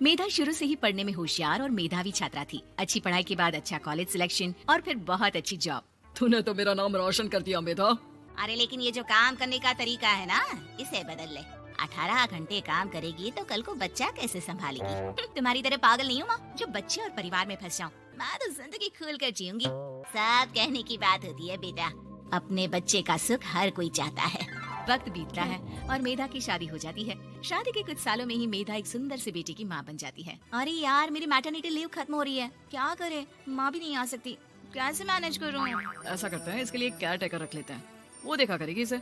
मेधा शुरू से ही पढ़ने में होशियार और मेधावी छात्रा थी। अच्छी पढ़ाई के बाद अच्छा कॉलेज सिलेक्शन और फिर बहुत अच्छी जॉब। तूने तो मेरा नाम रोशन कर दिया मेधा। अरे लेकिन ये जो काम करने का तरीका है ना, इसे बदल ले। 18 घंटे काम करेगी तो कल को बच्चा कैसे संभालेगी? तुम्हारी तरह पागल नहीं हूँ माँ जो बच्चे और परिवार में फंस जाऊँ। मैं तो जिंदगी खुल कर जीऊंगी। सब कहने की बात होती है बेटा, अपने बच्चे का सुख हर कोई चाहता है। वक्त बीतता है और मेधा की शादी हो जाती है। शादी के कुछ सालों में ही मेधा एक सुंदर से बेटी की माँ बन जाती है। अरे यार, मेरी मैटरनिटी लीव खत्म हो रही है, क्या करे? माँ भी नहीं आ सकती, कैसे मैनेज करूँ? ऐसा करते हैं, इसके लिए केयर टेकर रख लेते हैं, वो देखा करेगी इसे।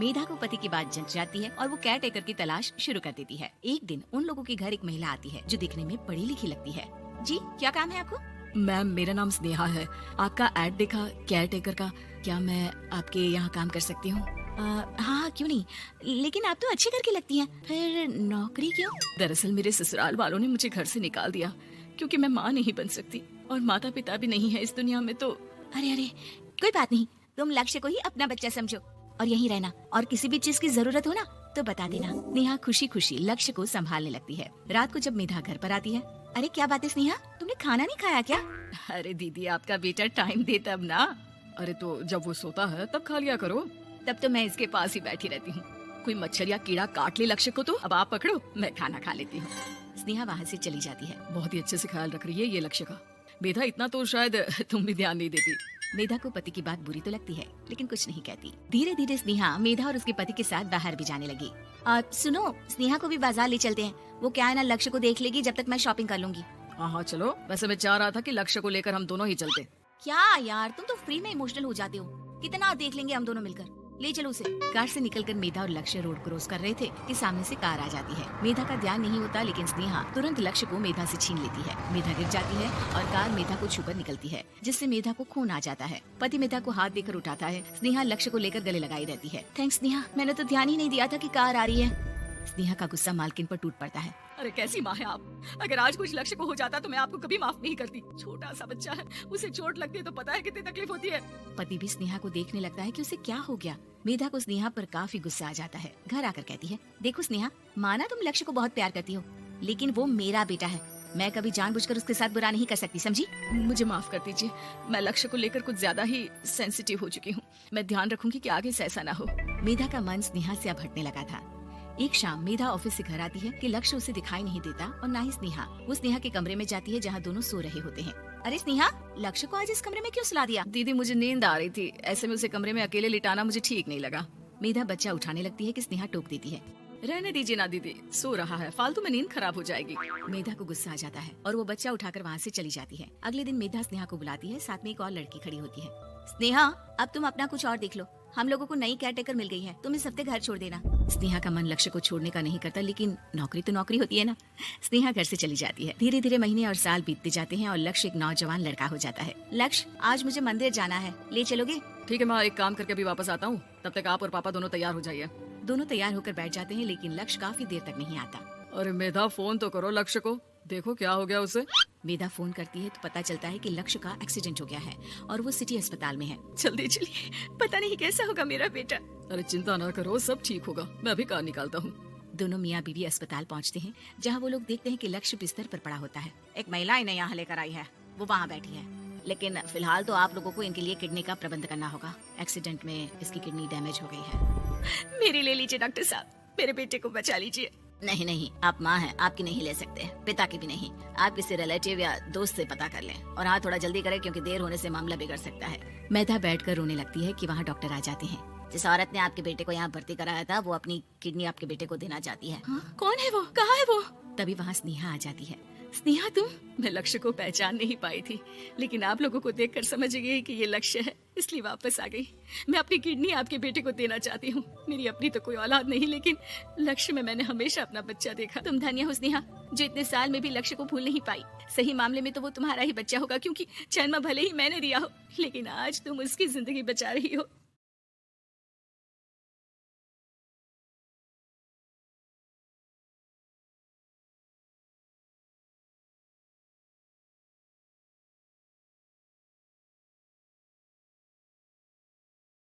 मेधा को पति की बात जच जाती है और वो केयर टेकर की तलाश शुरू कर देती है। एक दिन उन लोगों के घर एक महिला आती है जो दिखने में पढ़ी लिखी लगती है। जी, क्या काम है आपको? मैम, मेरा नाम स्नेहा है। आपका एड देखा केयर टेकर का, क्या मैं आपके यहाँ काम कर सकती हूँ? हाँ, क्यों नहीं, लेकिन आप तो अच्छे करके लगती हैं, फिर नौकरी क्यों? दरअसल मेरे ससुराल वालों ने मुझे घर से निकाल दिया क्योंकि मैं माँ नहीं बन सकती और माता पिता भी नहीं है इस दुनिया में। तो अरे कोई बात नहीं, तुम लक्ष्य को ही अपना बच्चा समझो और यहीं रहना, और किसी भी चीज की जरूरत हो ना तो बता देना। नेहा खुशी खुशी लक्ष्य को संभालने लगती है। रात को जब मेधा घर पर आती है, अरे क्या बात है स्नेहा, तुमने खाना नहीं खाया क्या? अरे दीदी, आपका बेटा टाइम दे तब ना। अरे तो जब वो सोता है तब खा लिया करो। तब तो मैं इसके पास ही बैठी रहती हूँ। कोई मच्छर या कीड़ा काट ले लक्ष्य को तो अब आप पकड़ो, मैं खाना खा लेती हूँ। स्नेहा वहाँ से चली जाती है। बहुत ही अच्छे से ख्याल रख रही है ये लक्ष्य का। मेधा, इतना तो शायद तुम भी ध्यान नहीं देती। मेधा को पति की बात बुरी तो लगती है लेकिन कुछ नहीं कहती। धीरे धीरे स्नेहा मेधा और उसके पति के साथ बाहर भी जाने लगी। सुनो, स्नेहा को भी बाजार ले चलते हैं, वो क्या है ना, लक्ष्य को देख लेगी जब तक मैं शॉपिंग कर लूंगी। हाँ चलो, वैसे मैं चाह रहा था कि लक्ष्य को लेकर हम दोनों ही चलते। क्या यार, तुम तो फ्री में इमोशनल हो जाते हो, कितना देख लेंगे हम दोनों मिलकर, ले चलो उसे। कार से निकलकर मेधा और लक्ष्य रोड क्रॉस कर रहे थे कि सामने से कार आ जाती है। मेधा का ध्यान नहीं होता लेकिन स्नेहा तुरंत लक्ष्य को मेधा से छीन लेती है। मेधा गिर जाती है और कार मेधा को छूकर निकलती है, जिससे मेधा को खून आ जाता है। पति मेधा को हाथ देकर उठाता है। स्नेहा लक्ष्य को लेकर गले लगाई रहती है। थैंक्स स्नेहा, मैंने तो ध्यान ही नहीं दिया था कि कार आ रही है। स्नेहा का गुस्सा मालकिन पर टूट पड़ता है। अरे कैसी माँ है आप, अगर आज कुछ लक्ष्य को हो जाता तो मैं आपको कभी माफ नहीं करती। छोटा सा बच्चा है, उसे चोट लगती है तो पता है कितनी तकलीफ होती है। पति भी स्नेहा को देखने लगता है कि उसे क्या हो गया। मेधा को स्नेहा पर काफी गुस्सा आ जाता है। घर आकर कहती है, देखो स्नेहा, माना तुम लक्ष्य को बहुत प्यार करती हो लेकिन वो मेरा बेटा है, मैं कभी जानबूझकर उसके साथ बुरा नहीं कर सकती, समझी? मुझे माफ कर दीजिए, मैं लक्ष्य को लेकर कुछ ज्यादा ही सेंसिटिव हो चुकी हूँ। मैं ध्यान रखूंगी कि आगे से ऐसा ना हो। मेधा का मन स्नेहा से अब हटने लगा था। एक शाम मेधा ऑफिस से घर आती है कि लक्ष्य उसे दिखाई नहीं देता और ना ही स्नेहा। वो स्नेहा के कमरे में जाती है जहाँ दोनों सो रहे होते हैं। अरे स्नेहा, लक्ष्य को आज इस कमरे में क्यों सुला दिया? दीदी, मुझे नींद आ रही थी, ऐसे में उसे कमरे में अकेले लिटाना मुझे ठीक नहीं लगा। मेधा बच्चा उठाने लगती है कि स्नेहा टोक देती है। रहने दीजिए ना दीदी, सो रहा है, फालतू में नींद खराब हो जाएगी। मेधा को गुस्सा आ जाता है और वो बच्चा उठाकर वहाँ से चली जाती है। अगले दिन मेधा स्नेहा को बुलाती है, साथ में एक और लड़की खड़ी होती है। स्नेहा, अब तुम अपना कुछ और देख लो, हम लोगों को नई केयर टेकर मिल गई है, तुम इस हफ्ते घर छोड़ देना। स्नेहा का मन लक्ष्य को छोड़ने का नहीं करता लेकिन नौकरी तो नौकरी होती है ना। स्नेहा घर से चली जाती है। धीरे धीरे महीने और साल बीतते जाते हैं और लक्ष्य एक नौजवान लड़का हो जाता है। लक्ष्य, आज मुझे मंदिर जाना है, ले चलोगे? ठीक है, मैं एक काम करके अभी वापस आता हूँ, तब तक आप और पापा दोनों तैयार हो जाइए। दोनों तैयार होकर बैठ जाते हैं लेकिन लक्ष्य काफी देर तक नहीं आता। अरे मेधा, फोन तो करो लक्ष्य को, देखो क्या हो गया उसे। मेधा फोन करती है तो पता चलता है कि लक्ष्य का एक्सीडेंट हो गया है और वो सिटी अस्पताल में है। जल्दी चलिए, पता नहीं कैसा होगा मेरा बेटा। अरे चिंता ना करो, सब ठीक होगा, मैं अभी कार निकालता हूँ। दोनों मियाँ बीवी अस्पताल पहुँचते हैं जहाँ वो लोग देखते हैं कि लक्ष्य बिस्तर पर पड़ा होता है। एक महिला इन्हें यहाँ लेकर आई है, वो वहाँ बैठी है, लेकिन फिलहाल तो आप लोगों को इनके लिए किडनी का प्रबंध करना होगा। एक्सीडेंट में इसकी किडनी डैमेज हो गई है। मेरी ले लीजिए डॉक्टर साहब, मेरे बेटे को बचा लीजिए। नहीं, आप माँ हैं, आपकी नहीं ले सकते, पिता की भी नहीं। आप किसी रिलेटिव या दोस्त से पता कर लें, और हाँ थोड़ा जल्दी करें क्योंकि देर होने से मामला बिगड़ सकता है। मेधा बैठकर रोने लगती है कि वहाँ डॉक्टर आ जाते हैं। जिस औरत ने आपके बेटे को यहाँ भर्ती कराया था वो अपनी किडनी आपके बेटे को देना चाहती है। हाँ? कौन है वो, कहाँ है वो? तभी वहाँ स्नेहा आ जाती है। स्नेहा तुम? मैं लक्ष्य को पहचान नहीं पाई थी लेकिन आप लोगों को देखकर समझ गई कि ये लक्ष्य है, इसलिए वापस आ गई। मैं अपनी किडनी आपके बेटे को देना चाहती हूँ। मेरी अपनी तो कोई औलाद नहीं लेकिन लक्ष्य में मैंने हमेशा अपना बच्चा देखा। तुम धन्य हो स्नेहा जो इतने साल में भी लक्ष्य को भूल नहीं पाई। सही मामले में तो वो तुम्हारा ही बच्चा होगा क्योंकि जन्म भले ही मैंने दिया हो लेकिन आज तुम उसकी जिंदगी बचा रही हो।